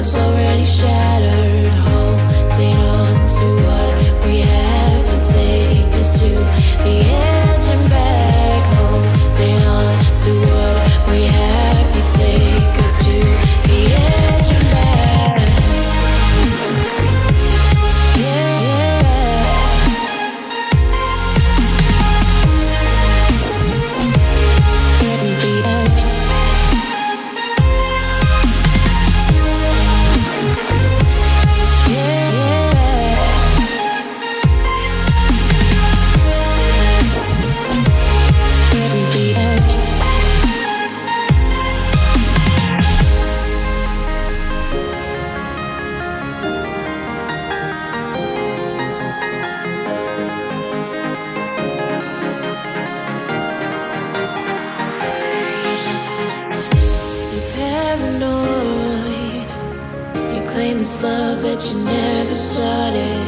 was already shattered. Holding on to what we have would take us to the edge and back. Holding on to what we have would take us to the edge and back. This love that you never started,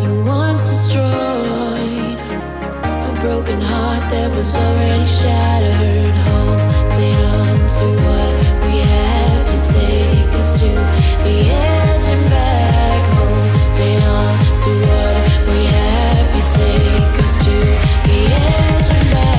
you once destroyed a broken heart that was already shattered. Holding on to what we have would take us to the edge and back. Holding on to what we have would take us to the edge and back.